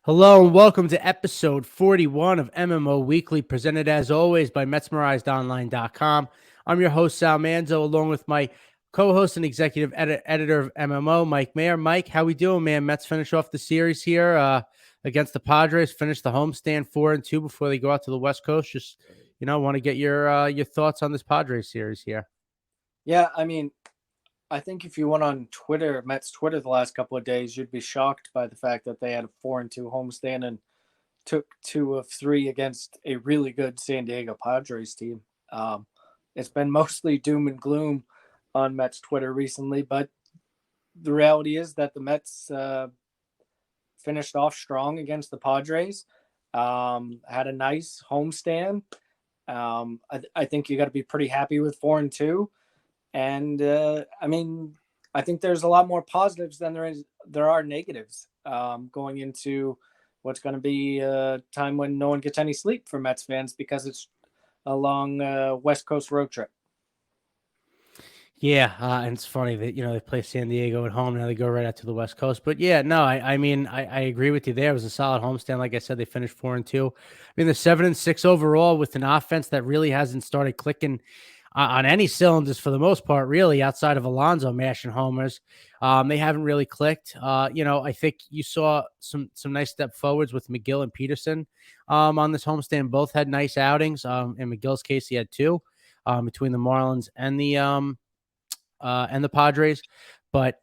Hello and welcome to episode 41 of MMO Weekly, presented as always by MetsmerizedOnline.com. I'm your host, Sal Manzo, along with my co-host and executive editor of MMO, Mike Mayer. Mike, how we doing, man? Mets finish off the series here against the Padres, finish the homestand 4-2 before they go out to the West Coast. Just, want to get your thoughts on this Padres series here. Yeah, I think if you went on Twitter, Mets Twitter, the last couple of days, you'd be shocked by the fact that they had a 4-2 homestand and took 2 of 3 against a really good San Diego Padres team. It's been mostly doom and gloom on Mets Twitter recently, but the reality is that the Mets finished off strong against the Padres. Had a nice homestand. I think you got to be pretty happy with 4-2. And I think there's a lot more positives than there are negatives going into what's going to be a time when no one gets any sleep for Mets fans because it's a long West Coast road trip. Yeah, and it's funny that they play San Diego at home, now they go right out to the West Coast. But yeah, no, I agree with you there. It was a solid homestand. Like I said, they finished 4-2. They're 7-6 overall with an offense that really hasn't started clicking on any cylinders for the most part, really, outside of Alonso mashing homers. They haven't really clicked. I think you saw some nice step forwards with McGill and Peterson on this homestand. Both had nice outings. In McGill's case, he had 2 between the Marlins and the Padres. But,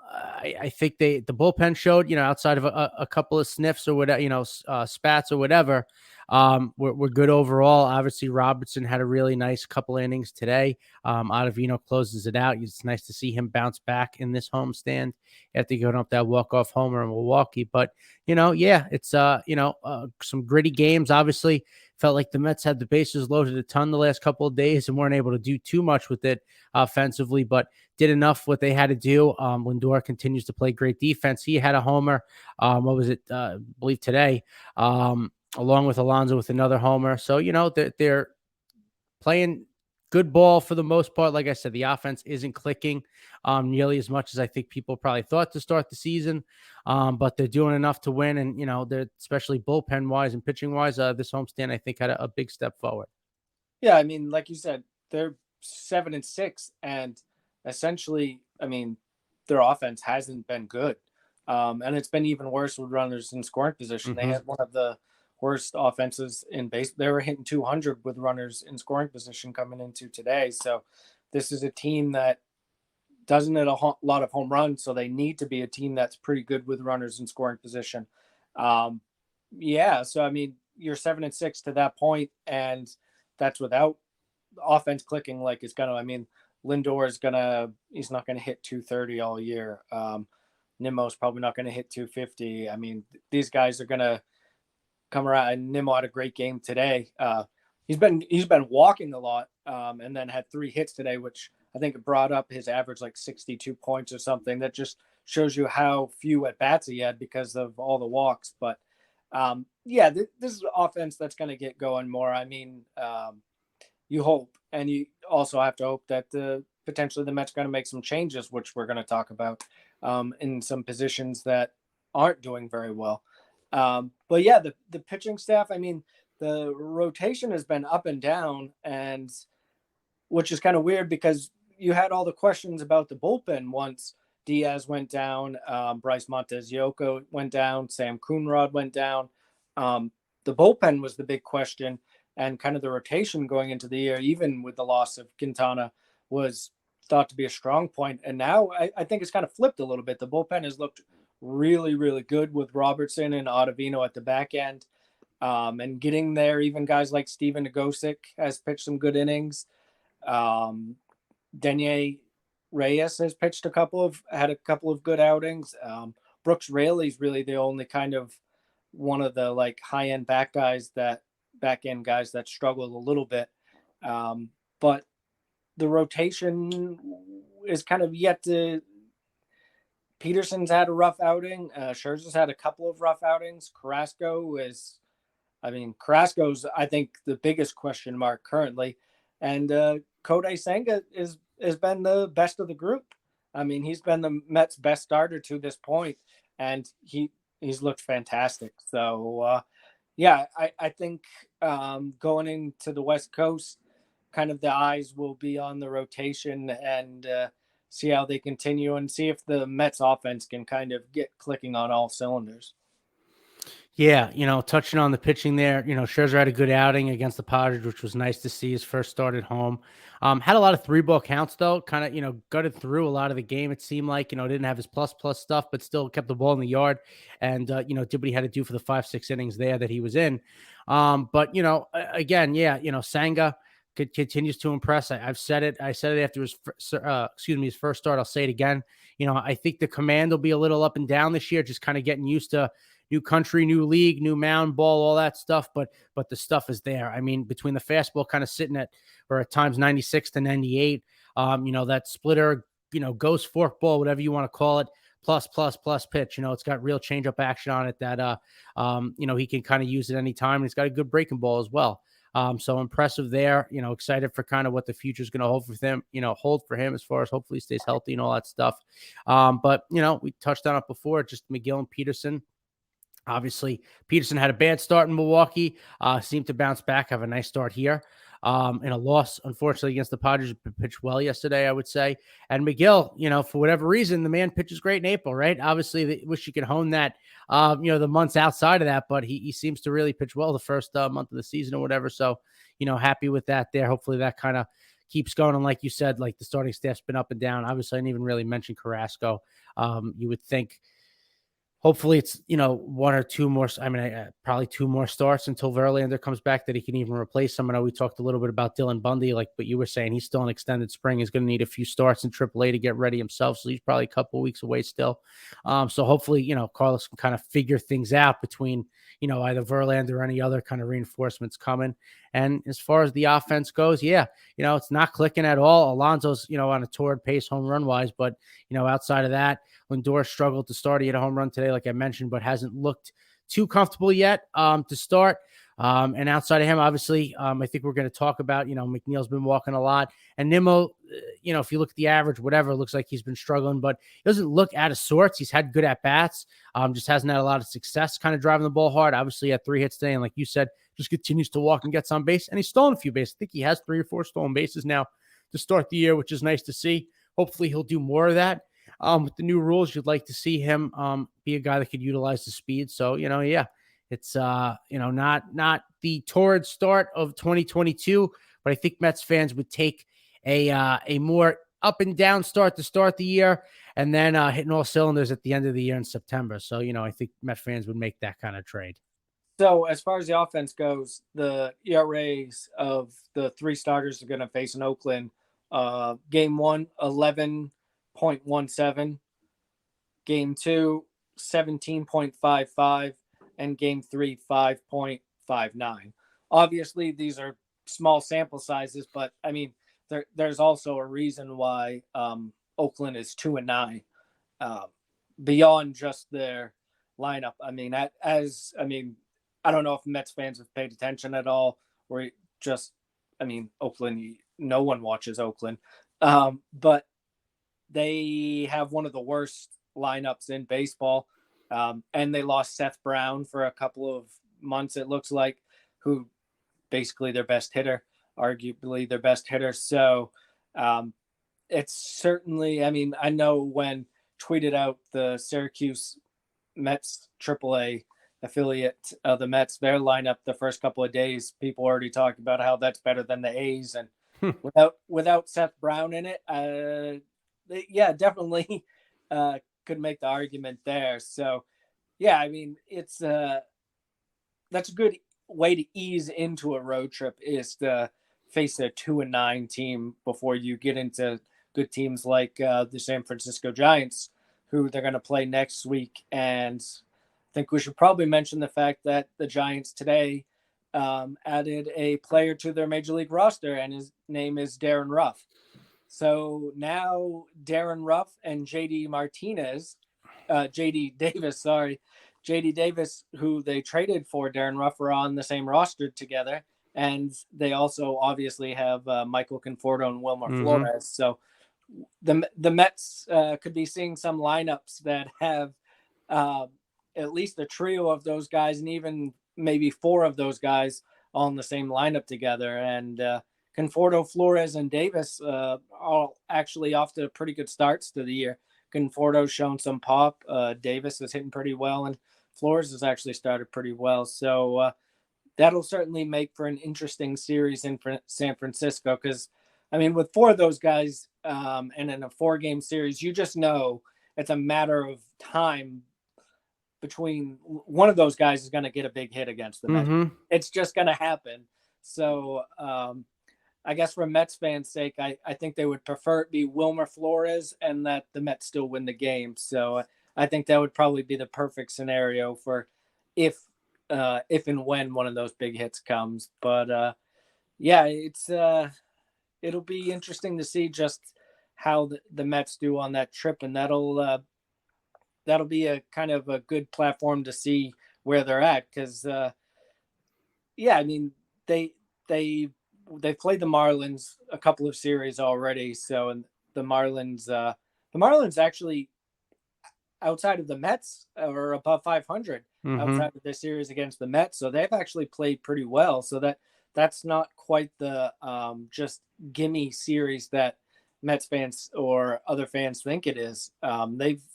I think the bullpen showed, outside of a couple of sniffs or whatever, spats or whatever, we're good overall. Obviously, Robertson had a really nice couple innings today. Ottavino closes it out. It's nice to see him bounce back in this homestand after going up that walk-off homer in Milwaukee. But, it's, some gritty games. Obviously, felt like the Mets had the bases loaded a ton the last couple of days and weren't able to do too much with it offensively, but did enough what they had to do. Lindor continues to play great defense. He had a homer. I believe today, along with Alonso with another homer. So, they're playing good ball for the most part. Like I said, the offense isn't clicking nearly as much as I think people probably thought to start the season. But they're doing enough to win. And, they're especially bullpen wise and pitching wise. This homestand, I think, had a big step forward. Yeah, like you said, they're 7-6, and essentially, their offense hasn't been good. And it's been even worse with runners in scoring position. Mm-hmm. They had one of the worst offenses in base. They were hitting 200 with runners in scoring position coming into today. So this is a team that doesn't hit a lot of home runs, so they need to be a team that's pretty good with runners in scoring position. So you're 7-6 to that point, and that's without offense clicking like it's gonna. Lindor he's not gonna hit 230 all year. Nimmo's probably not gonna hit 250. These guys are gonna come around, and Nimmo had a great game today. He's been walking a lot, and then had 3 hits today, which I think it brought up his average like 62 points or something. That just shows you how few at bats he had because of all the walks. But this is an offense that's going to get going more. You hope, and you also have to hope that potentially the Mets are going to make some changes, which we're going to talk about in some positions that aren't doing very well. But yeah, the pitching staff, the rotation has been up and down, and which is kind of weird because you had all the questions about the bullpen once Diaz went down, Bryce Montes-Yoko went down, Sam Coonrod went down. The bullpen was the big question, and kind of the rotation going into the year, even with the loss of Quintana, was thought to be a strong point. And now I think it's kind of flipped a little bit. The bullpen has looked really, really good with Robertson and Ottavino at the back end. And getting there, even guys like Steven Nagosic has pitched some good innings. Denier Reyes has pitched had a couple of good outings. Brooks Raley's really the only kind of one of the like high end back end guys that struggled a little bit. But the rotation is kind of yet to. Peterson's had a rough outing. Scherzer's had a couple of rough outings. Carrasco's, I think, the biggest question mark currently. And Kodai Senga has been the best of the group. He's been the Mets' best starter to this point, and He's looked fantastic. So, yeah, I think going into the West Coast, kind of the eyes will be on the rotation and see how they continue and see if the Mets offense can kind of get clicking on all cylinders. Yeah, touching on the pitching there, Scherzer had a good outing against the Padres, which was nice to see his first start at home. Had a lot of 3-ball counts though, kind of, gutted through a lot of the game. It seemed like, didn't have his plus stuff, but still kept the ball in the yard and, did what he had to do for the 5-6 innings there that he was in. But, again, yeah, Sanga continues to impress. I've said it. I said it after his first start. I'll say it again. I think the command will be a little up and down this year, just kind of getting used to new country, new league, new mound, ball, all that stuff. But the stuff is there. I mean, between the fastball kind of sitting at, or at times 96 to 98, that splitter, ghost fork ball, whatever you want to call it, plus pitch. It's got real changeup action on it that, he can kind of use at any time. And he's got a good breaking ball as well. So impressive there, excited for kind of what the future is going to hold for him as far as hopefully he stays healthy and all that stuff. But, we touched on it before, just McGill and Peterson. Obviously, Peterson had a bad start in Milwaukee, seemed to bounce back, have a nice start here. In a loss, unfortunately, against the Padres, pitched well yesterday, I would say. And McGill, for whatever reason, the man pitches great in April, right? Obviously, they wish he could hone that, the months outside of that, but he seems to really pitch well the first month of the season or whatever. So, happy with that there. Hopefully that kind of keeps going. And like you said, like the starting staff's been up and down. Obviously, I didn't even really mention Carrasco. You would think, hopefully it's, one or two more. I mean, probably 2 more starts until Verlander comes back that he can even replace him. I know we talked a little bit about Dylan Bundy, like what you were saying. He's still in extended spring. He's going to need a few starts in AAA to get ready himself. So he's probably a couple of weeks away still. So hopefully, Carlos can kind of figure things out between, either Verlander or any other kind of reinforcements coming. And as far as the offense goes, yeah, it's not clicking at all. Alonso's, on a torrid pace home run wise, but, outside of that, Lindor struggled to start. He had a home run today, like I mentioned, but hasn't looked too comfortable yet to start. And outside of him, obviously, I think we're going to talk about, McNeil's been walking a lot. And Nimmo, if you look at the average, whatever, it looks like he's been struggling, but he doesn't look out of sorts. He's had good at-bats, just hasn't had a lot of success kind of driving the ball hard. Obviously, he had 3 hits today, and like you said, just continues to walk and gets on base. And he's stolen a few bases. I think he has 3 or 4 stolen bases now to start the year, which is nice to see. Hopefully, he'll do more of that. With the new rules, you'd like to see him be a guy that could utilize the speed. So, yeah, it's, not the torrid start of 2022, but I think Mets fans would take a more up and down start to start the year and then hitting all cylinders at the end of the year in September. So, I think Met fans would make that kind of trade. So as far as the offense goes, the ERAs of the 3 starters are going to face in Oakland. Game 1, 11.17. Game 2, 17.55. And game 3, 5.59. Obviously, these are small sample sizes, but I mean, there's also a reason why Oakland is 2-9 beyond just their lineup. I mean, I don't know if Mets fans have paid attention at all, or just, Oakland, no one watches Oakland. But they have one of the worst lineups in baseball. And they lost Seth Brown for a couple of months, it looks like, who basically their best hitter, arguably their best hitter. So it's certainly, I know when tweeted out the Syracuse Mets AAA affiliate of the Mets, their lineup the first couple of days, people already talked about how that's better than the A's. And without Seth Brown in it, yeah, definitely could make the argument there. So, yeah, it's that's a good way to ease into a road trip, is to face a 2-9 team before you get into good teams like the San Francisco Giants, who they're going to play next week. And I think we should probably mention the fact that the Giants today added a player to their major league roster, and his name is Darren Ruff. So now Darren Ruff and JD Davis, who they traded for Darren Ruff, are on the same roster together. And they also obviously have Michael Conforto and Wilmer Flores. So the Mets could be seeing some lineups that have at least a trio of those guys, and even maybe four of those guys all in the same lineup together. And Conforto, Flores, and Davis all actually off to pretty good starts to the year. Conforto's shown some pop. Davis is hitting pretty well, and Flores has actually started pretty well. So that'll certainly make for an interesting series in San Francisco. Because, I mean, with four of those guys and in a 4-game series, you just know it's a matter of time between one of those guys is going to get a big hit against the Mets. Mm-hmm. It's just going to happen. So I guess for Mets fans' sake, I think they would prefer it be Wilmer Flores and that the Mets still win the game. So I think that would probably be the perfect scenario for if and when one of those big hits comes. But yeah, it'll be interesting to see just how the Mets do on that trip, and that'll be a kind of a good platform to see where they're at. Because yeah, I mean they played the Marlins a couple of series already. So, and the Marlins actually, outside of the Mets, are above 500 outside of this series against the Mets. So they've actually played pretty well. So that's not quite the just gimme series that Mets fans or other fans think it is.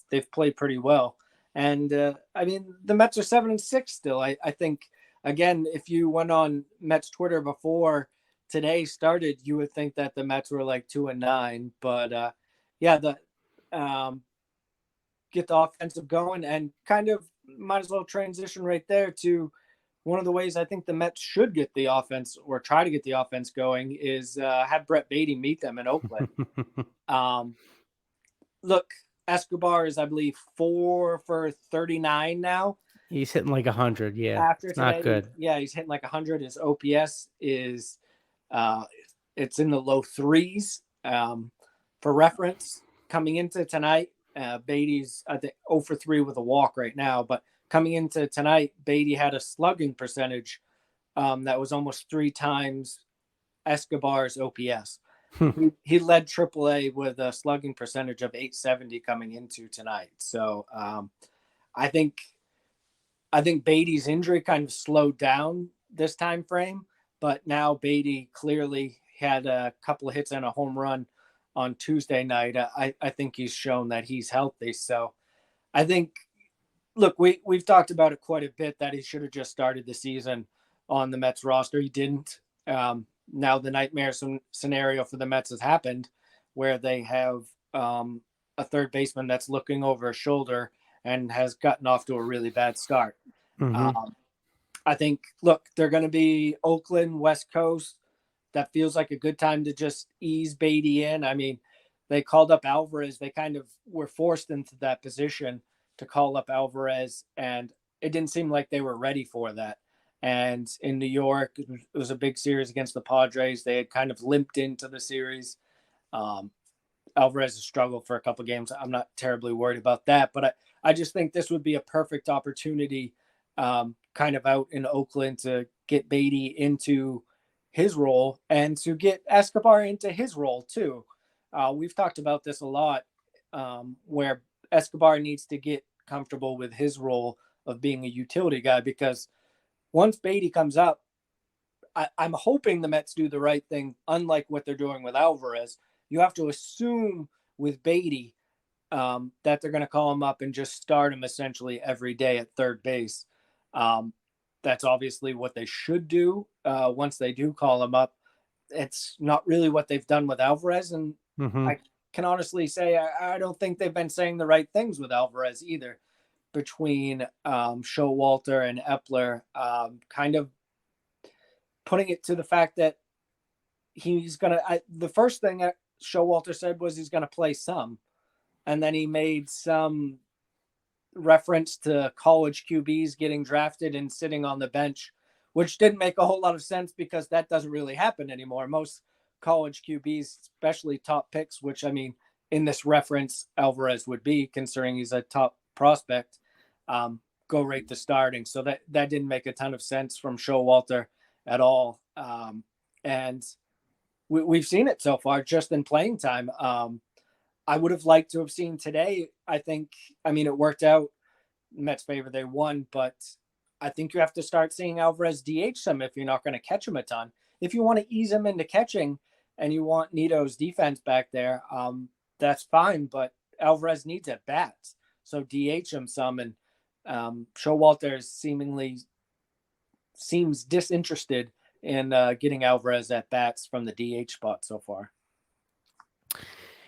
They've played pretty well. And I mean, the Mets are 7-6 still. I think, again, if you went on Mets Twitter before today started, you would think that the Mets were like 2-9, but yeah, get the offensive going, and kind of might as well transition right there to one of the ways I think the Mets should get the offense, or try to get the offense going, is have Brett Baty meet them in Oakland. Look, Escobar is, I believe, 4 for 39 now. He's hitting like 100. Yeah, After it's today, not good. Yeah, he's hitting like 100. His OPS is it's in the low threes. For reference, coming into tonight, Baty's, I think, 0 for 3 with a walk right now. But coming into tonight, Baty had a slugging percentage that was almost 3 times Escobar's OPS. He led AAA with a slugging percentage of 870 coming into tonight. So I think Baty's injury kind of slowed down this time frame, but now Baty clearly had a couple of hits and a home run on Tuesday night. I think he's shown that he's healthy. So I think, look, we've talked about it quite a bit that he should have just started the season on the Mets roster. He didn't. Now the nightmare scenario for the Mets has happened, where they have a third baseman that's looking over his shoulder and has gotten off to a really bad start. I think, look, they're going to be Oakland, West Coast. That feels like a good time to just ease Baty in. I mean, they called up Alvarez. They kind of were forced into that position to call up Alvarez, and it didn't seem like they were ready for that. And in New York, it was a big series against the Padres. They had kind of limped into the series. Alvarez has struggled for a couple of games. I'm not terribly worried about that, but I just think this would be a perfect opportunity kind of out in Oakland to get Baty into his role and to get Escobar into his role too. We've talked about this a lot, where Escobar needs to get comfortable with his role of being a utility guy, because once Baty comes up, I'm hoping the Mets do the right thing, unlike what they're doing with Alvarez. You have to assume with Baty that they're going to call him up and just start him essentially every day at third base. That's obviously what they should do once they do call him up. It's not really what they've done with Alvarez. And I can honestly say I don't think they've been saying the right things with Alvarez either, between Showalter and Epler, kind of putting it to the fact that he's going to – the first thing that Showalter said was he's going to play some. And then he made some reference to college QBs getting drafted and sitting on the bench, which didn't make a whole lot of sense because that doesn't really happen anymore. Most college QBs, especially top picks, which, I mean, in this reference, Alvarez would be, considering he's a top prospect, go right to starting. So that didn't make a ton of sense from Showalter at all. And we've seen it so far just in playing time. I would have liked to have seen today. I think, I mean, it worked out Mets favor. They won, but I think you have to start seeing Alvarez DH some if you're not going to catch him a ton. If you want to ease him into catching and you want Nito's defense back there, that's fine. But Alvarez needs at bats, so DH him some. And Showalter seems disinterested in getting Alvarez at bats from the DH spot so far.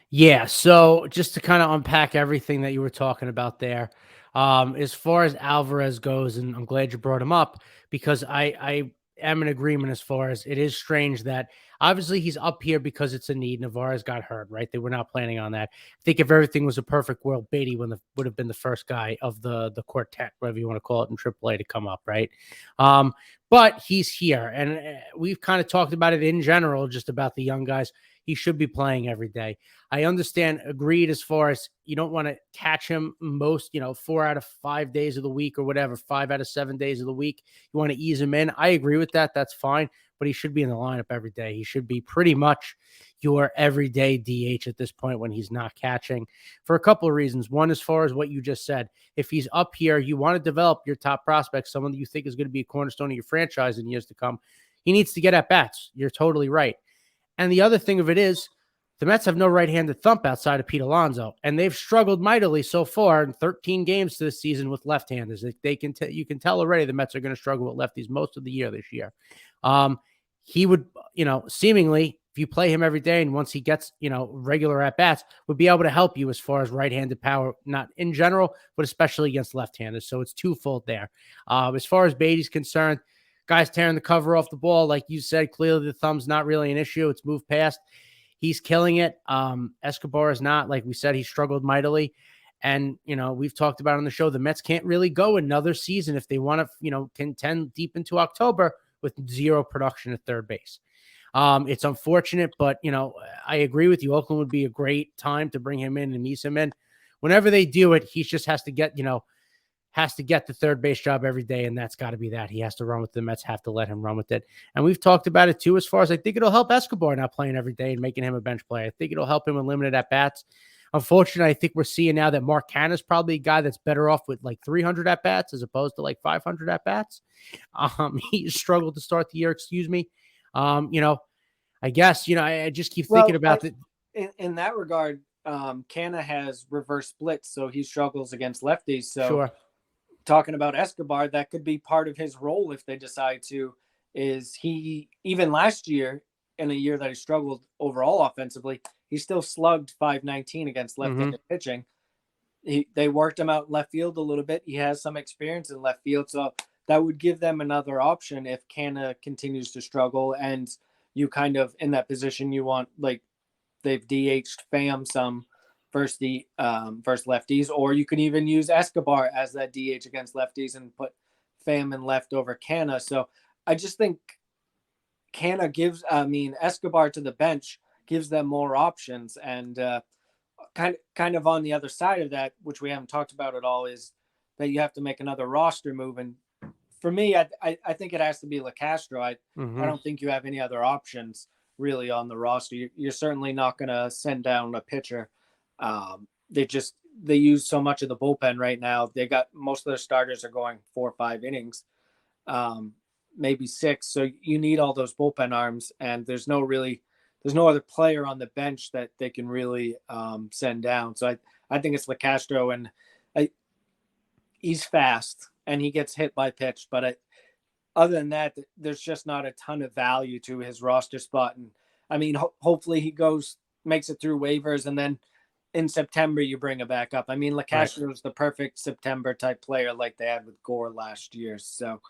Yeah, so just to kind of unpack everything that you were talking about there, as far as Alvarez goes, and I'm glad you brought him up because I am in agreement as far as it is strange that obviously he's up here because it's a need. Navarez got hurt, right? They were not planning on that. I think if everything was a perfect world, Baty would have been the first guy of the quartet, whatever you want to call it, in AAA to come up, right? But he's here, and we've kind of talked about it in general, just about the young guys. He should be playing every day. I understand, agreed, as far as you don't want to catch him most, 4 out of 5 days of the week or whatever, 5 out of 7 days of the week. You want to ease him in. I agree with that. That's fine. But he should be in the lineup every day. He should be pretty much your everyday DH at this point when he's not catching for a couple of reasons. One, as far as what you just said, if he's up here, you want to develop your top prospect, someone that you think is going to be a cornerstone of your franchise in years to come. He needs to get at bats. You're totally right. And the other thing of it is the Mets have no right-handed thump outside of Pete Alonso, and they've struggled mightily so far in 13 games this season with left-handers. You can tell already the Mets are going to struggle with lefties most of the year this year. He would, seemingly, if you play him every day and once he gets, regular at-bats, would be able to help you as far as right-handed power, not in general, but especially against left-handers. So it's twofold there. As far as Baty's concerned, guys tearing the cover off the ball, like you said, clearly the thumb's not really an issue. It's moved past. He's killing it. Escobar is not. Like we said, he struggled mightily. And, we've talked about on the show, the Mets can't really go another season if they want to, contend deep into October with zero production at third base. It's unfortunate, but, I agree with you. Oakland would be a great time to bring him in and ease him in. Whenever they do it, he just has to get, the third base job every day, and that's got to be that. He has to run with it. The Mets have to let him run with it. And we've talked about it, too, as far as I think it'll help Escobar not playing every day and making him a bench player. I think it'll help him with limited at-bats. Unfortunately, I think we're seeing now that Mark Canha's probably a guy that's better off with like 300 at-bats as opposed to like 500 at-bats. He struggled to start the year, excuse me. I guess, I just keep thinking about it. In that regard, Canha has reverse splits, so he struggles against lefties. So sure. Talking about Escobar, that could be part of his role if they decide to, is he, even last year, in a year that he struggled overall offensively, he still slugged .519 against left-handed pitching. They worked him out in left field a little bit. He has some experience in left field, so that would give them another option if Canha continues to struggle and you kind of, in that position, you want, like, they've DH'd Pham some versus lefties, or you can even use Escobar as that DH against lefties and put Pham in left over Canha. So I just think Escobar to the bench gives them more options. And kind of on the other side of that, which we haven't talked about at all, is that you have to make another roster move. And for me, I think it has to be LaCastro. I don't think you have any other options really on the roster. You're certainly not going to send down a pitcher. They use so much of the bullpen right now. They got most of their starters are going 4 or 5 innings, maybe 6. So you need all those bullpen arms, and there's no other player on the bench that they can really send down. So I think it's LaCastro, and he's fast and he gets hit by pitch, but other than that, there's just not a ton of value to his roster spot. And I mean, hopefully he makes it through waivers, and then in September you bring it back up. I mean, LaCastro was the perfect September type player like they had with Gore last year. So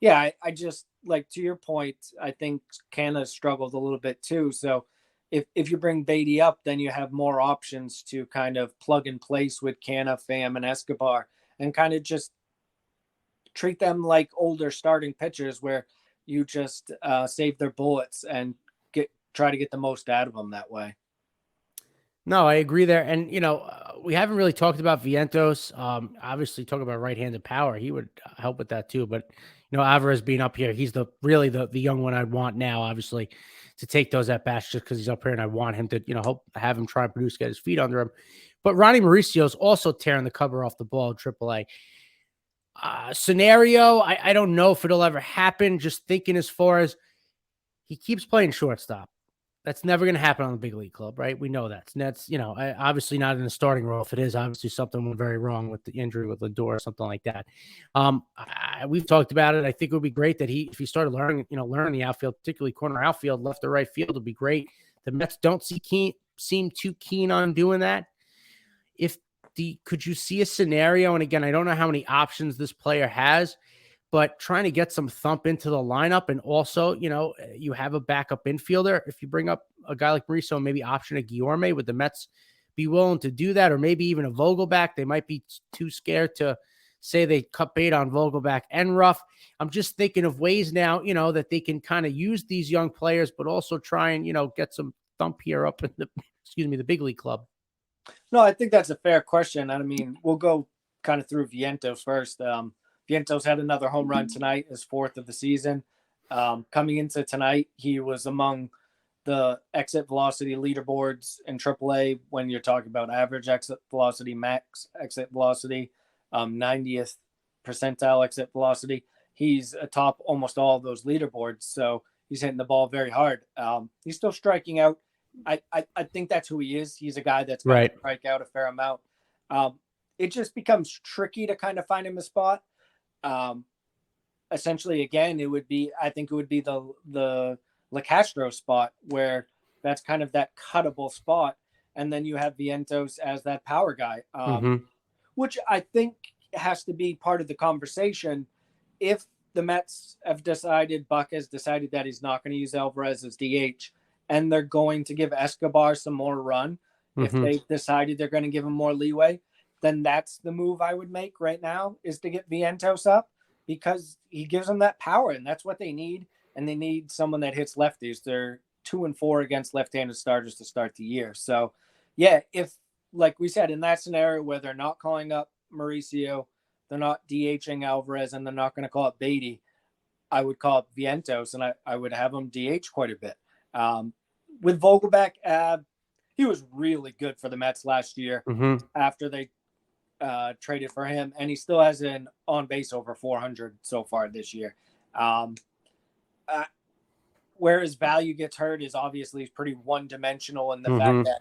yeah, I just, like, to your point, I think Canha struggled a little bit too. So if you bring Baty up, then you have more options to kind of plug and place with Canha, Pham, and Escobar, and kind of just treat them like older starting pitchers where you just save their bullets and try to get the most out of them that way. No, I agree there. And, we haven't really talked about Vientos. Obviously talk about right-handed power. He would help with that too. But, Alvarez being up here, he's really the young one I'd want now, obviously, to take those at bats just because he's up here, and I want him to, have him try and produce, get his feet under him. But Ronny Mauricio is also tearing the cover off the ball in AAA. Scenario, I don't know if it'll ever happen. Just thinking as far as he keeps playing shortstop. That's never going to happen on the big league club, right? We know that. And that's, obviously not in the starting role. If it is, obviously something went very wrong with the injury with Lindor or something like that. We've talked about it. I think it would be great that if he started learning the outfield, particularly corner outfield, left or right field, would be great. The Mets don't seem too keen on doing that. Could you see a scenario? And again, I don't know how many options this player has, but trying to get some thump into the lineup. And also, you have a backup infielder. If you bring up a guy like Mauricio, maybe option a Guillorme, would the Mets be willing to do that? Or maybe even a Vogelback? They might be too scared to say they cut bait on Vogelback and Ruff. I'm just thinking of ways now, that they can kind of use these young players, but also try and, get some thump here up in the big league club. No, I think that's a fair question. I mean, we'll go kind of through Vientos first. Vientos had another home run tonight, his 4th of the season. Coming into tonight, he was among the exit velocity leaderboards in AAA when you're talking about average exit velocity, max exit velocity, 90th percentile exit velocity. He's atop almost all of those leaderboards, so he's hitting the ball very hard. He's still striking out. I think that's who he is. He's a guy that's going to strike out a fair amount. It just becomes tricky to kind of find him a spot. Essentially, again, I think it would be the LaCastro spot where that's kind of that cuttable spot. And then you have Vientos as that power guy, which I think has to be part of the conversation. If the Mets have decided, Buck has decided that he's not going to use Alvarez as DH, and they're going to give Escobar some more run, if they've decided they're going to give him more leeway, then that's the move I would make right now, is to get Vientos up, because he gives them that power, and that's what they need. And they need someone that hits lefties. They're 2-4 against left-handed starters to start the year. So, yeah, if, like we said, in that scenario where they're not calling up Mauricio, they're not DHing Alvarez, and they're not going to call up Baty, I would call up Vientos, and I would have him DH quite a bit. With Vogelback, he was really good for the Mets last year after they traded for him, and he still has an on base over 400 so far this year. Where his value gets hurt is obviously he's pretty one-dimensional in the fact that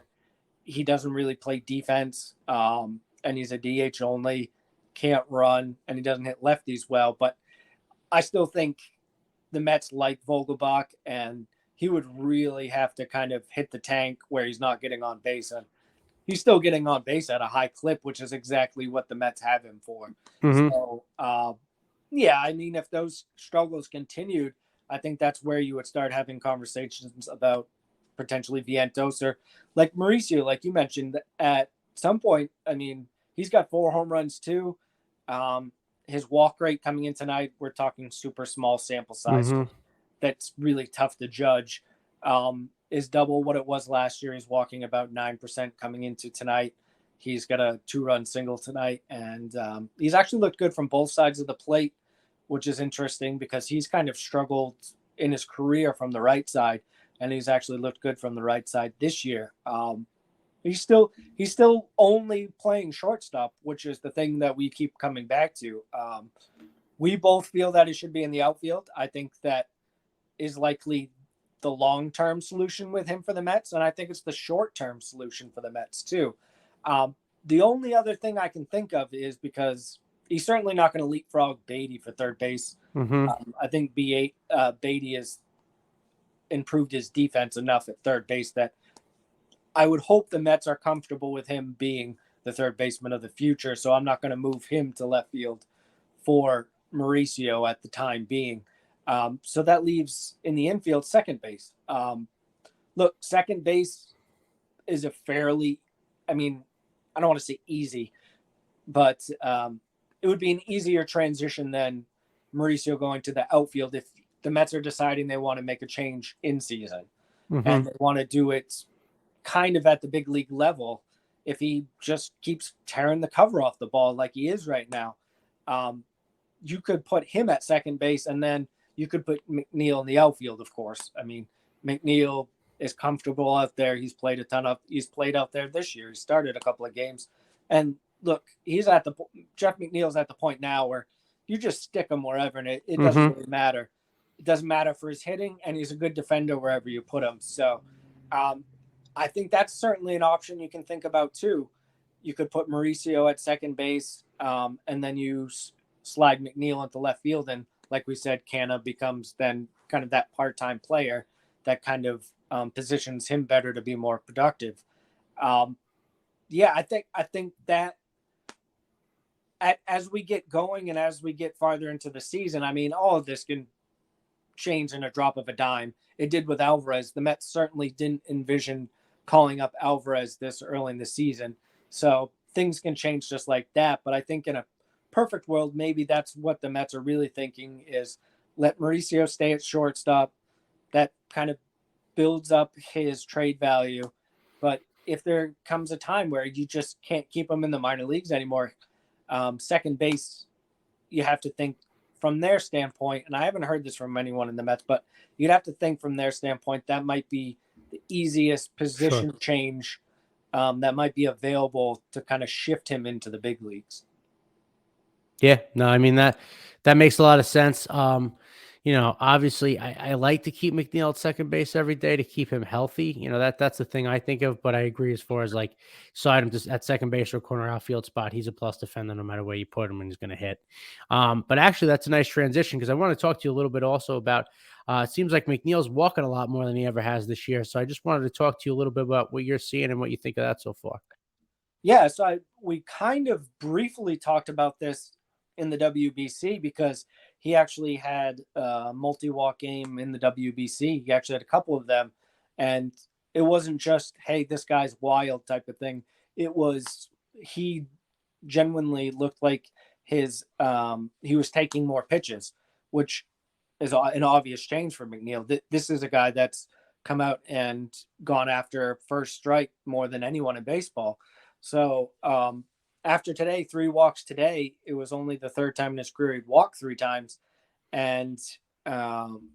he doesn't really play defense, and he's a DH only, can't run, and he doesn't hit lefties well. But I still think the Mets like Vogelbach, and he would really have to kind of hit the tank where he's not getting on base. And he's still getting on base at a high clip, which is exactly what the Mets have him for. So, yeah, I mean, if those struggles continued, I think that's where you would start having conversations about potentially Vientos, or like Mauricio, like you mentioned, at some point. I mean, he's got 4 home runs too. His walk rate coming in tonight, we're talking super small sample size. That's really tough to judge. Is double what it was last year. He's walking about 9% coming into tonight. He's got a 2-run single tonight, and he's actually looked good from both sides of the plate, which is interesting because he's kind of struggled in his career from the right side, and he's actually looked good from the right side this year. He's still only playing shortstop, which is the thing that we keep coming back to. We both feel that he should be in the outfield. I think that is likely the long-term solution with him for the Mets, and I think it's the short-term solution for the Mets too. The only other thing I can think of is, because he's certainly not going to leapfrog Baty for third base. I think Baty has improved his defense enough at third base that I would hope the Mets are comfortable with him being the third baseman of the future. So I'm not going to move him to left field for Mauricio at the time being. So that leaves in the infield second base. Look, second base is a fairly, I mean, I don't want to say easy, but it would be an easier transition than Mauricio going to the outfield if the Mets are deciding they want to make a change in season and they want to do it kind of at the big league level. If he just keeps tearing the cover off the ball like he is right now, you could put him at second base, and then you could put McNeil in the outfield, of course. I mean, McNeil is comfortable out there. He's played out there this year. He started a couple of games. And look, Jeff McNeil's at the point now where you just stick him wherever, and it doesn't Mm-hmm. really matter. It doesn't matter for his hitting, and he's a good defender wherever you put him. So I think that's certainly an option you can think about too. You could put Mauricio at second base, and then you slide McNeil into left field, and like we said, Canna becomes then kind of that part-time player that kind of positions him better to be more productive. Um, yeah, I think that as we get going and as we get farther into the season, I mean, all of this can change in a drop of a dime. It did with Alvarez. The Mets certainly didn't envision calling up Alvarez this early in the season. So things can change just like that. But I think in a perfect world, maybe that's what the Mets are really thinking is let Mauricio stay at shortstop. That kind of builds up his trade value. But if there comes a time where you just can't keep him in the minor leagues anymore, second base, you have to think from their standpoint, and I haven't heard this from anyone in the Mets, but you'd have to think from their standpoint that might be the easiest position Sure. change that might be available to kind of shift him into the big leagues. Yeah, no, I mean that makes a lot of sense. Obviously, I like to keep McNeil at second base every day to keep him healthy. That's the thing I think of. But I agree as far as like slide him just at second base or corner outfield spot. He's a plus defender no matter where you put him, and he's going to hit. But actually, that's a nice transition because I want to talk to you a little bit also about. It seems like McNeil's walking a lot more than he ever has this year. So I just wanted to talk to you a little bit about what you're seeing and what you think of that so far. Yeah, so we kind of briefly talked about this in the WBC because he actually had a multi-walk game in the WBC. He actually had a couple of them, and it wasn't just hey, this guy's wild type of thing. It was he genuinely looked like he was taking more pitches, which is an obvious change for McNeil. This is a guy that's come out and gone after first strike more than anyone in baseball. So after today, 3 walks today, it was only the third time in his career he'd walked 3 times. And um,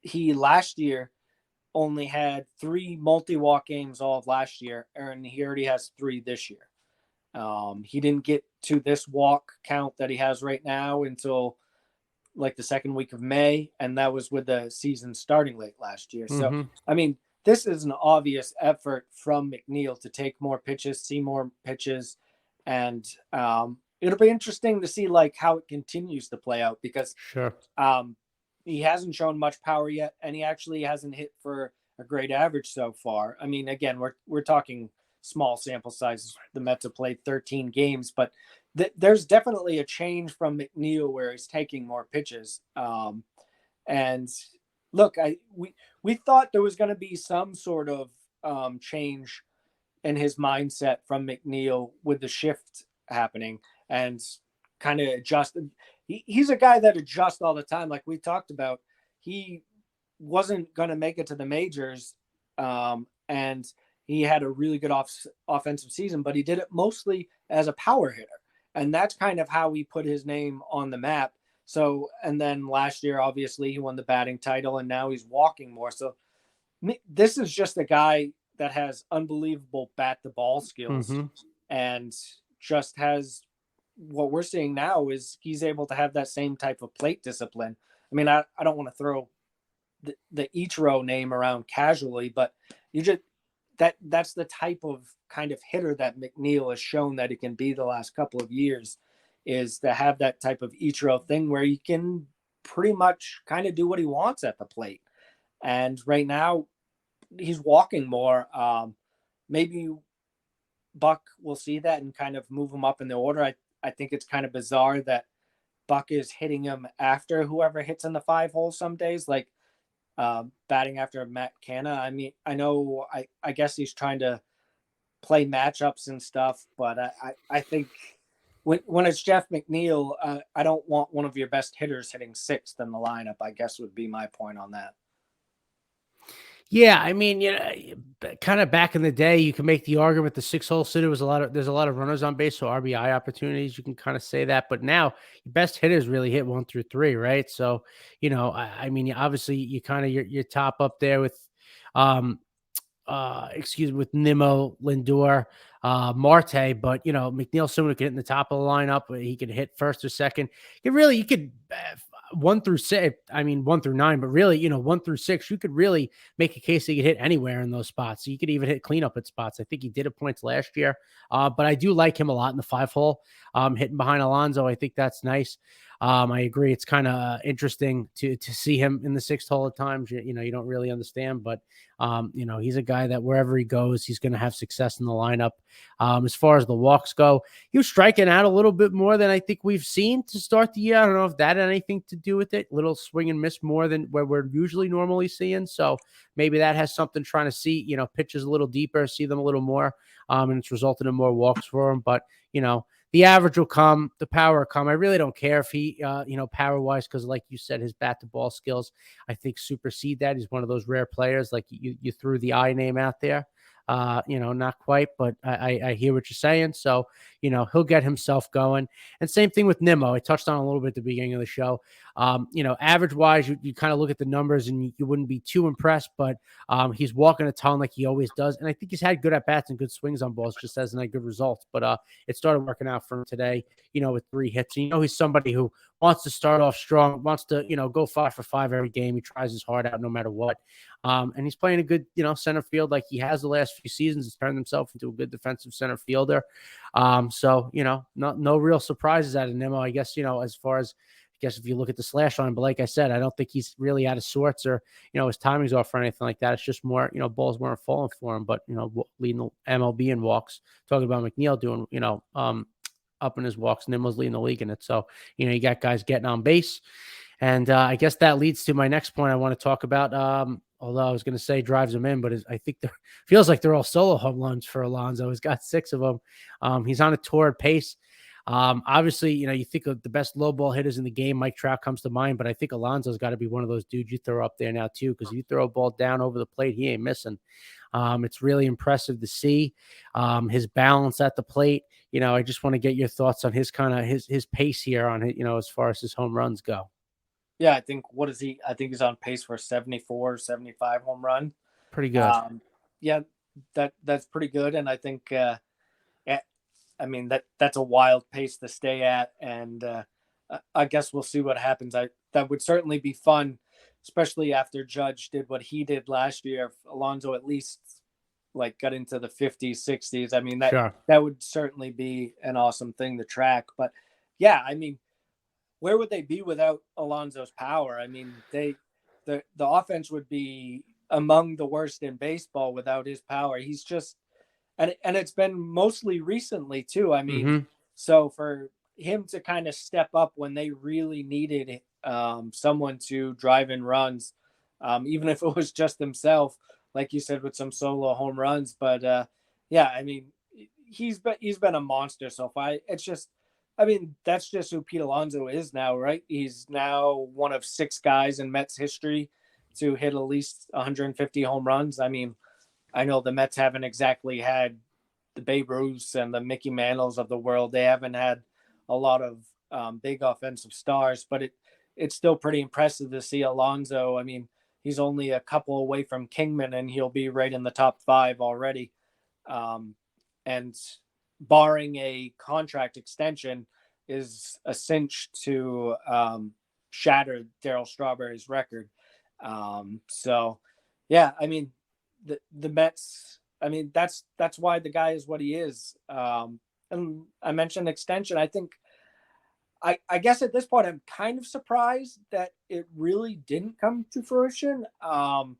he last year only had 3 multi-walk games all of last year, and he already has 3 this year. He didn't get to this walk count that he has right now until like the second week of May, and that was with the season starting late last year. So, Mm-hmm. I mean, this is an obvious effort from McNeil to take more pitches, see more pitches, and it'll be interesting to see like how it continues to play out because Sure. um, he hasn't shown much power yet, and he actually hasn't hit for a great average so far. I mean, again, we're talking small sample sizes. The Mets have played 13 games, but there's definitely a change from McNeil where he's taking more pitches. And look, we thought there was going to be some sort of change in his mindset from McNeil with the shift happening and kind of adjust. He's a guy that adjusts all the time, like we talked about. He wasn't going to make it to the majors, and he had a really good offensive season, but he did it mostly as a power hitter, and that's kind of how he put his name on the map. So, and then last year, obviously, he won the batting title, and now he's walking more. So, this is just a guy that has unbelievable bat to ball skills, Mm-hmm. and just has what we're seeing now is he's able to have that same type of plate discipline. I mean, I don't want to throw the Ichiro name around casually, but you just that's the type of kind of hitter that McNeil has shown that he can be the last couple of years, is to have that type of Ichiro thing where he can pretty much kind of do what he wants at the plate. And right now he's walking more. Maybe Buck will see that and kind of move him up in the order. I think it's kind of bizarre that Buck is hitting him after whoever hits in the 5 hole some days, like batting after Matt Canna. I mean, I know, I guess he's trying to play matchups and stuff, but I think when it's Jeff McNeil, I don't want one of your best hitters hitting sixth in the lineup, I guess would be my point on that. Yeah, I mean, kind of back in the day, you can make the argument the 6 hole sitter was there's a lot of runners on base, so RBI opportunities. You can kind of say that, but now your best hitters really hit 1 through 3, right? So, I mean, obviously, you kind of your top up there with, um, with Nimmo, Lindor, Marte, but McNeil soon could hit in the top of the lineup. He could hit first or second. You could 1 through 6. I mean 1 through 9, but really, 1 through 6, you could really make a case that you could hit anywhere in those spots. So you could even hit cleanup at spots. I think he did at points last year, but I do like him a lot in the 5 hole, hitting behind Alonso. I think that's nice. I agree. It's kind of interesting to see him in the 6th hole at times. You don't really understand, but he's a guy that wherever he goes, he's going to have success in the lineup. As far as the walks go, he was striking out a little bit more than I think we've seen to start the year. I don't know if that had anything to do with it. Little swing and miss more than where we're usually normally seeing. So maybe that has something, trying to see, pitches a little deeper, see them a little more. And it's resulted in more walks for him. But, the average will come, the power will come. I really don't care if he, power wise, because like you said, his bat to ball skills, I think, supersede that. He's one of those rare players. Like you threw the I name out there. Not quite, but I hear what you're saying. So, he'll get himself going. And same thing with Nimmo. I touched on a little bit at the beginning of the show. Average wise, you kind of look at the numbers and you wouldn't be too impressed, but he's walking a ton like he always does. And I think he's had good at bats and good swings on balls, just hasn't had good results. But it started working out for him today, with 3 hits. And, he's somebody who wants to start off strong, wants to, go 5 for 5 every game. He tries his heart out no matter what. And he's playing a good, center field like he has the last few seasons. He's turned himself into a good defensive center fielder. So, no real surprises out of Nimmo, I guess, as far as, if you look at the slash line. But like I said, I don't think he's really out of sorts or, his timing's off or anything like that. It's just more, balls weren't falling for him. But, leading the MLB in walks, talking about McNeil doing, up in his walks, Nimmo's leading the league in it. So, you got guys getting on base. And I guess that leads to my next point I want to talk about. Although I was going to say drives him in, but I think feels like they're all solo home runs for Alonso. He's got 6 of them. He's on a torrid pace. Obviously, you think of the best low ball hitters in the game, Mike Trout comes to mind, but I think Alonso's got to be one of those dudes you throw up there now too, because you throw a ball down over the plate, he ain't missing. It's really impressive to see his balance at the plate. I just want to get your thoughts on his kind of his pace here on it, as far as his home runs go. Yeah, I think I think he's on pace for 74, 75 home run. Pretty good. Yeah, that's pretty good. And I think, I mean, that's a wild pace to stay at. And I guess we'll see what happens. That would certainly be fun, especially after Judge did what he did last year. If Alonso at least got into the 50s, 60s. I mean, that would certainly be an awesome thing to track. But yeah, I mean, where would they be without Alonso's power? I mean, the offense would be among the worst in baseball without his power. He's just, and it's been mostly recently too. I mean, so for him to kind of step up when they really needed someone to drive in runs, even if it was just himself, like you said, with some solo home runs. But yeah, I mean, he's been a monster so far. It's just, I mean, that's just who Pete Alonso is now, right? He's now one of 6 guys in Mets history to hit at least 150 home runs. I mean, I know the Mets haven't exactly had the Babe Ruths and the Mickey Mantles of the world. They haven't had a lot of big offensive stars, but it's still pretty impressive to see Alonso. I mean, he's only a couple away from Kingman, and he'll be right in the top 5 already. And barring a contract extension, is a cinch to shatter Darryl Strawberry's record. So, yeah, I mean, the Mets, I mean, that's why the guy is what he is. And I mentioned extension. I think, I guess at this point, I'm kind of surprised that it really didn't come to fruition. And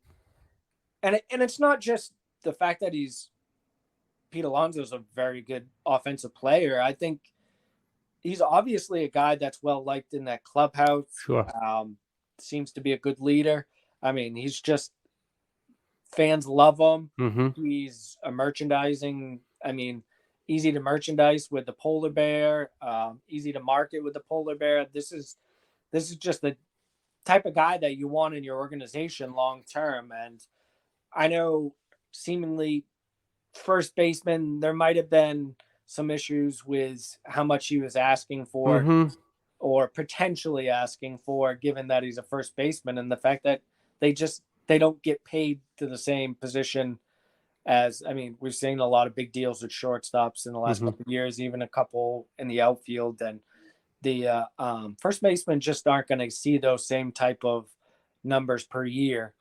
it's not just the fact that Pete Alonso is a very good offensive player. I think he's obviously a guy that's well liked in that clubhouse. Sure. Seems to be a good leader. I mean, he's just, fans love him. He's a merchandising. I mean, easy to merchandise with the polar bear. Easy to market with the polar bear. This is just the type of guy that you want in your organization long term. And I know seemingly first baseman, there might have been some issues with how much he was asking for or potentially asking for, given that he's a first baseman, and the fact that they don't get paid to the same position as, I mean, we've seen a lot of big deals with shortstops in the last couple of years, even a couple in the outfield, and the first basemen just aren't going to see those same type of numbers per year.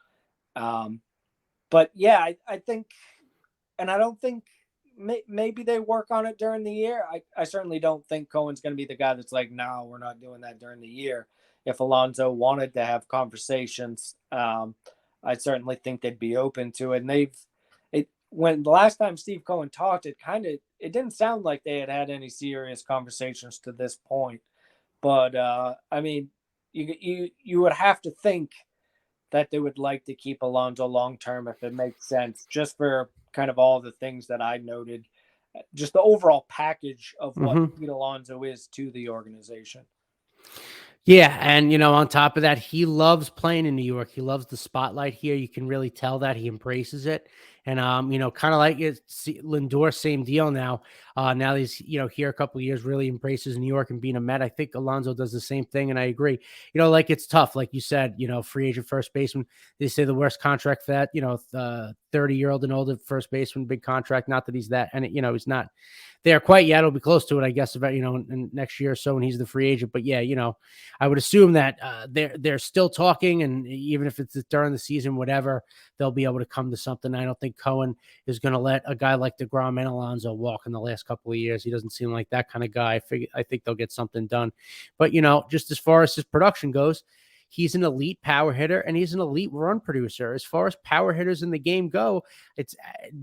But yeah, I think, and I don't think maybe they work on it during the year. I certainly don't think Cohen's going to be the guy that's like, no, we're not doing that during the year. If Alonso wanted to have conversations, I certainly think they'd be open to it. And when the last time Steve Cohen talked, it didn't sound like they had any serious conversations to this point. But I mean, you would have to think that they would like to keep Alonso long term if it makes sense, just for kind of all the things that I noted, just the overall package of what Pete Alonso is to the organization. Yeah, and on top of that, he loves playing in New York. He loves the spotlight here. You can really tell that he embraces it. And kind of like Lindor, same deal now. Now he's here a couple of years, really embraces New York and being a Met. I think Alonso does the same thing, and I agree. Like it's tough, like you said. Free agent first baseman. They say the worst contract for that. 30-year-old and older first baseman, big contract. Not that he's that, and he's not there quite yet. It'll be close to it, I guess, about in next year or so when he's the free agent. But yeah, I would assume that they're still talking, and even if it's during the season, whatever, they'll be able to come to something. I don't think Cohen is going to let a guy like DeGrom and Alonso walk in the last couple of years. He doesn't seem like that kind of guy. I think they'll get something done. But just as far as his production goes, he's an elite power hitter and he's an elite run producer. As far as power hitters in the game go, it's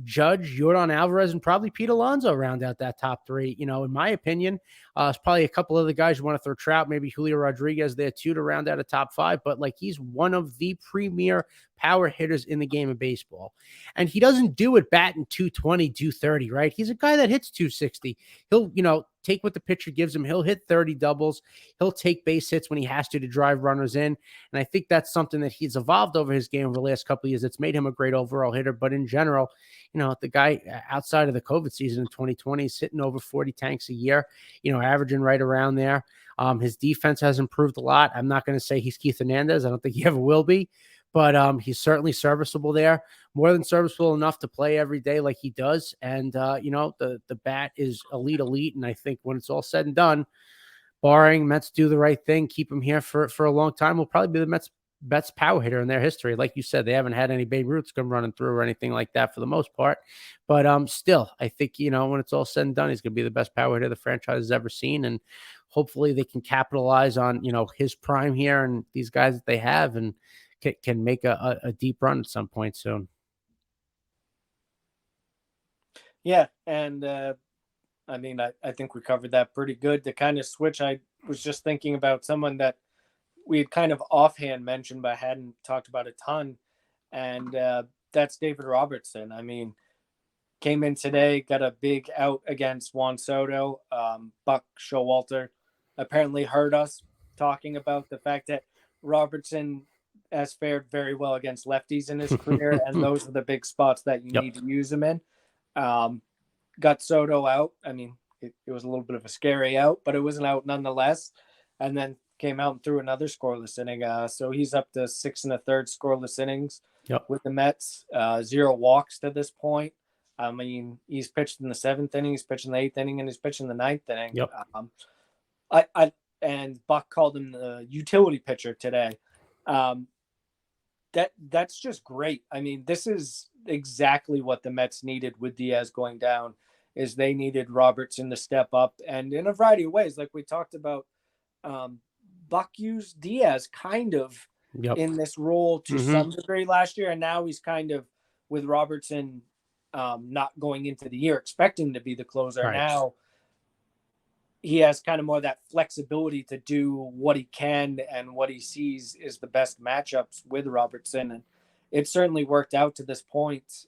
Judge, Jordan Alvarez, and probably Pete Alonso round out that top three. In my opinion, it's probably a couple other guys you want to throw Trout, maybe Julio Rodriguez there too to round out a top five. But he's one of the premier power hitters in the game of baseball. And he doesn't do it batting 220, 230, right? He's a guy that hits 260. He'll, take what the pitcher gives him. He'll hit 30 doubles. He'll take base hits when he has to drive runners in. And I think that's something that he's evolved over his game over the last couple of years. It's made him a great overall hitter. But in general, the guy outside of the COVID season in 2020 is hitting over 40 tanks a year, averaging right around there. His defense has improved a lot. I'm not going to say he's Keith Hernandez. I don't think he ever will be. But he's certainly serviceable there, more than serviceable enough to play every day like he does. And, the bat is elite. And I think when it's all said and done, barring Mets do the right thing, keep him here for a long time, will probably be the Mets' best power hitter in their history. Like you said, they haven't had any Babe Ruths come running through or anything like that for the most part. But still, I think, when it's all said and done, he's going to be the best power hitter the franchise has ever seen. And hopefully they can capitalize on, his prime here and these guys that they have and can make a deep run at some point soon. Yeah, and I mean, I think we covered that pretty good. To kind of switch, I was just thinking about someone that we had kind of offhand mentioned, but hadn't talked about a ton, and that's David Robertson. I mean, came in today, got a big out against Juan Soto. Buck Showalter apparently heard us talking about the fact that Robertson has fared very well against lefties in his career, and those are the big spots that you need to use him in. Got Soto out. I mean, it was a little bit of a scary out, but it was an out nonetheless. And then came out and threw another scoreless inning. So he's up to 6 1/3 scoreless innings with the Mets. 0 walks to this point. I mean, he's pitched in the 7th inning, he's pitched in the 8th inning, and he's pitched in the 9th inning. And Buck called him the utility pitcher today. That's just great. I mean, this is exactly what the Mets needed with Diaz going down, is they needed Robertson to step up, and in a variety of ways, like we talked about. Buck used Diaz kind of in this role to some degree last year, and now he's kind of with Robertson not going into the year expecting to be the closer. Right. Now he has kind of more of that flexibility to do what he can and what he sees is the best matchups with Robertson. And it certainly worked out to this point.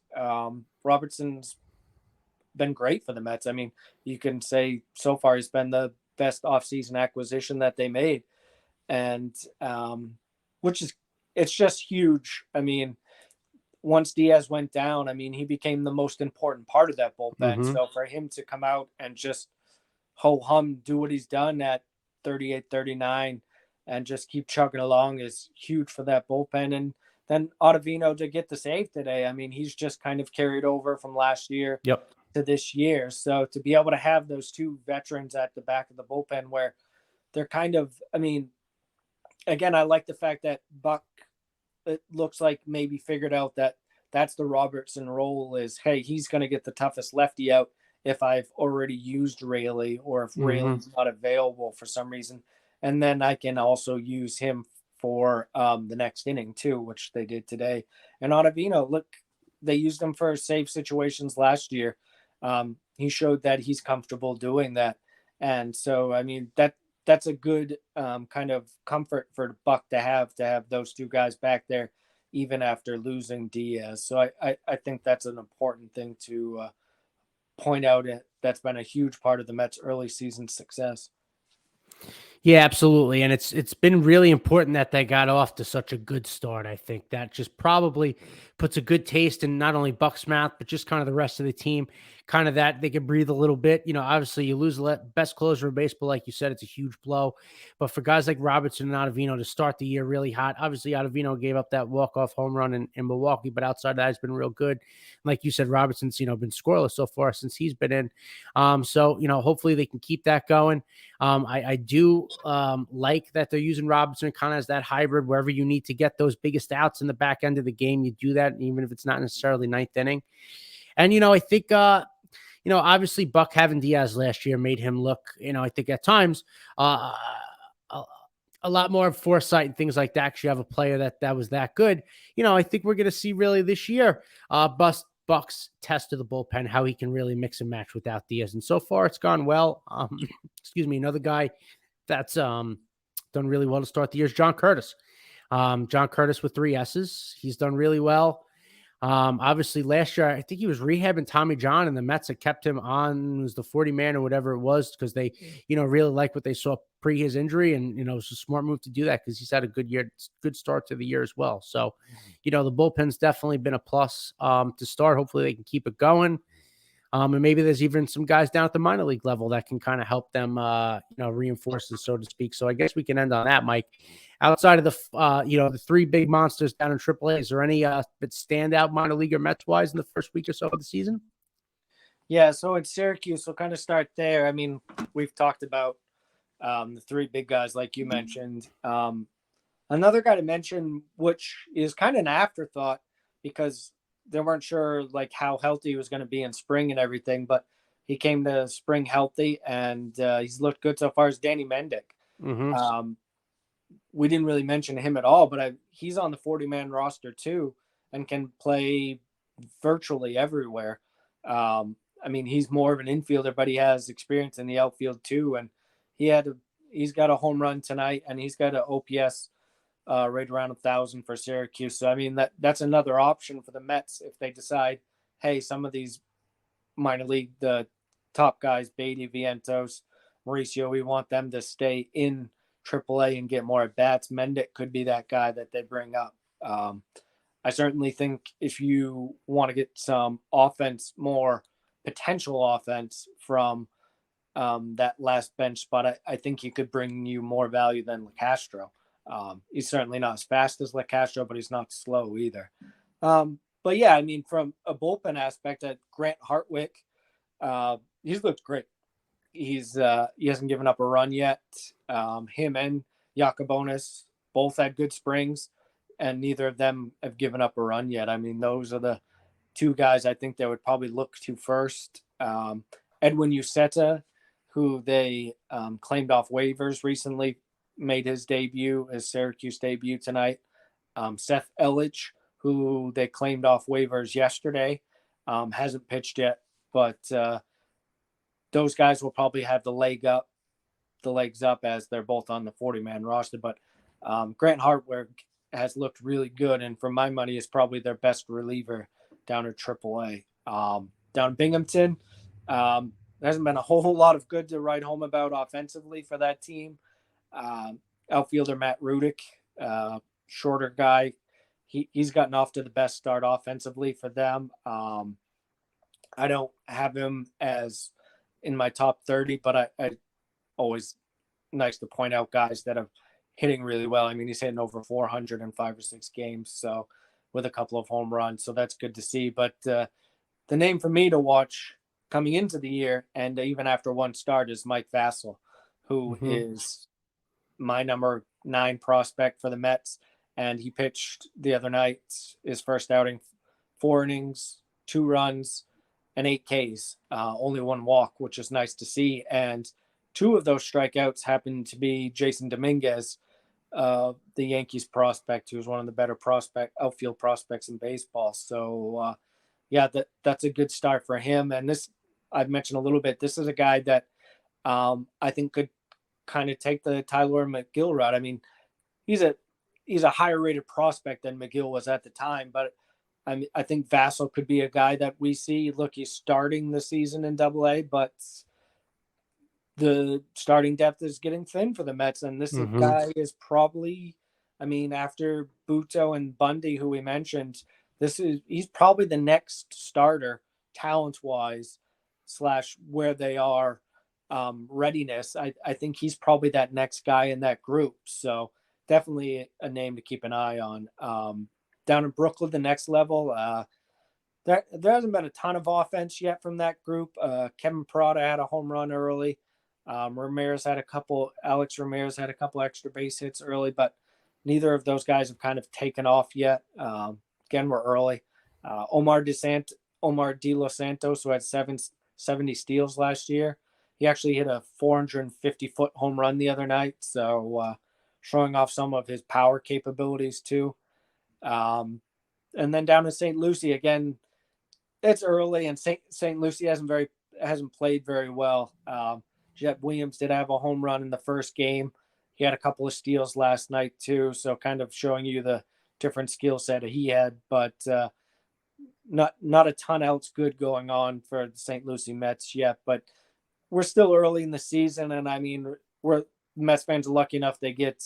Robertson's been great for the Mets. I mean, you can say so far he's been the best offseason acquisition that they made. And it's just huge. I mean, once Diaz went down, I mean, he became the most important part of that bullpen. So for him to come out and just ho-hum, do what he's done at 38, 39, and just keep chugging along is huge for that bullpen. And then Ottavino to get the save today. I mean, he's just kind of carried over from last year Yep. to this year. So to be able to have those two veterans at the back of the bullpen where they're kind of, I mean, again, I like the fact that Buck, it looks like maybe figured out that that's the Robertson role is, hey, he's going to get the toughest lefty out if I've already used Rayleigh or if Rayleigh's not available for some reason. And then I can also use him for the next inning too, which they did today. And Ottavino, look, they used him for save situations last year. He showed that he's comfortable doing that. And so, I mean, that's a good kind of comfort for Buck to have those two guys back there, even after losing Diaz. So I think that's an important thing to point out. That's been a huge part of the Mets' early season success. Yeah, absolutely. And it's been really important that they got off to such a good start. I think that just probably puts a good taste in not only Buck's mouth, but just kind of the rest of the team, kind of that they can breathe a little bit. You know, obviously you lose the best closer in baseball, like you said, it's a huge blow. But for guys like Robertson and Ottavino to start the year really hot, obviously Ottavino gave up that walk-off home run in Milwaukee, but outside of that, it's been real good. Like you said, Robertson's, been scoreless so far since he's been in. So, hopefully they can keep that going. I do like that they're using Robertson kind of as that hybrid wherever you need to get those biggest outs in the back end of the game. You do that, even if it's not necessarily ninth inning. And, I think, obviously Buck having Diaz last year made him look, I think at times a lot more foresight and things like that. Actually have a player that was that good. I think we're going to see really this year Buck's test of the bullpen, how he can really mix and match without Diaz. And so far it's gone well. Excuse me. Another guy that's done really well to start the year is John Curtis. John Curtis with 3 S's. He's done really well. Obviously last year, I think he was rehabbing Tommy John and the Mets had kept him on, it was the 40 man or whatever it was, because they, really like what they saw pre his injury. And, it was a smart move to do that because he's had a good start to the year as well. So, the bullpen's definitely been a plus to start. Hopefully they can keep it going. And maybe there's even some guys down at the minor league level that can kind of help them, reinforce it, so to speak. So I guess we can end on that, Mike. Outside of the, the 3 big monsters down in AAA, is there any that stand out minor leaguer Mets-wise in the first week or so of the season? Yeah, so it's Syracuse. So kind of start there. I mean, we've talked about the 3 big guys, like you mentioned. Another guy to mention, which is kind of an afterthought because they weren't sure like how healthy he was going to be in spring and everything, but he came to spring healthy and he's looked good so far, as Danny Mendick. Mm-hmm. We didn't really mention him at all, but he's on the 40-man roster too and can play virtually everywhere. I mean, he's more of an infielder, but he has experience in the outfield too. And he's got a home run tonight and he's got an OPS right around 1,000 for Syracuse. So, I mean, that's another option for the Mets if they decide, hey, some of these minor league, the top guys, Baty, Vientos, Mauricio, we want them to stay in AAA and get more at bats. Mendick could be that guy that they bring up. I certainly think if you want to get some offense, more potential offense from that last bench spot, I think he could bring you more value than LeCastro. He's certainly not as fast as LeCastro, but he's not slow either. But yeah, I mean, from a bullpen aspect, Grant Hartwick, he's looked great. He hasn't given up a run yet. Him and Yacobonis both had good springs, and neither of them have given up a run yet. I mean, those are the 2 guys I think they would probably look to first. Edwin Uceta, who they claimed off waivers recently, made his Syracuse debut tonight. Seth Elledge, who they claimed off waivers yesterday, hasn't pitched yet, but those guys will probably have the legs up as they're both on the 40-man roster. But Grant Hartwick has looked really good, and for my money is probably their best reliever down at AAA. Down in Binghamton, there hasn't been a whole lot of good to write home about offensively for that team. Outfielder Matt Rudick, shorter guy, he's gotten off to the best start offensively for them. I don't have him as in my top 30, but I always nice to point out guys that have hitting really well. I mean, he's hitting over 400 in 5 or 6 games, so with a couple of home runs, so that's good to see. But the name for me to watch coming into the year and even after one start is Mike Vassell, who is my number 9 prospect for the Mets. And he pitched the other night, his first outing, 4 innings, 2 runs, and 8 Ks, only 1 walk, which is nice to see. And 2 of those strikeouts happened to be Jason Dominguez, the Yankees prospect, who's one of the better outfield prospects in baseball. So, yeah, that's a good start for him. And this, I've mentioned a little bit, this is a guy that I think could kind of take the Tyler McGill route. I mean, he's a higher rated prospect than McGill was at the time, but I think Vassell could be a guy that we see. Look, he's starting the season in AA, but the starting depth is getting thin for the Mets. And this guy is probably, I mean, after Buto and Bundy, who we mentioned, he's probably the next starter talent-wise / where they are readiness. I think he's probably that next guy in that group. So definitely a name to keep an eye on. Down in Brooklyn, the next level, there hasn't been a ton of offense yet from that group. Kevin Parada had a home run early. Alex Ramirez had a couple extra base hits early, but neither of those guys have kind of taken off yet. Again, we're early. Omar De Los Santos, who had 70 steals last year, he actually hit a 450-foot home run the other night. So showing off some of his power capabilities too. And then down in St. Lucie, again, it's early, and St. Lucie hasn't played very well. Jet Williams did have a home run in the first game. He had a couple of steals last night too, so kind of showing you the different skill set he had, but not a ton else good going on for the St. Lucie Mets yet. But we're still early in the season, and I mean, Mets fans are lucky enough they get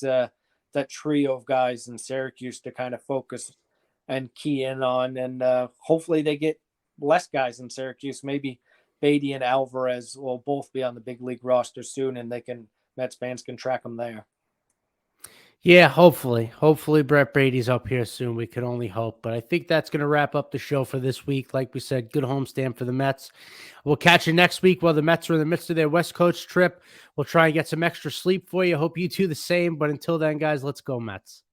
that trio of guys in Syracuse to kind of focus and key in on, and hopefully they get less guys in Syracuse. Maybe Baty and Alvarez will both be on the big league roster soon, and Mets fans can track them there. Yeah, hopefully Brett Baty's up here soon. We can only hope. But I think that's going to wrap up the show for this week. Like we said, good homestand for the Mets. We'll catch you next week while the Mets are in the midst of their West Coast trip. We'll try and get some extra sleep for you. Hope you do the same. But until then, guys, let's go Mets.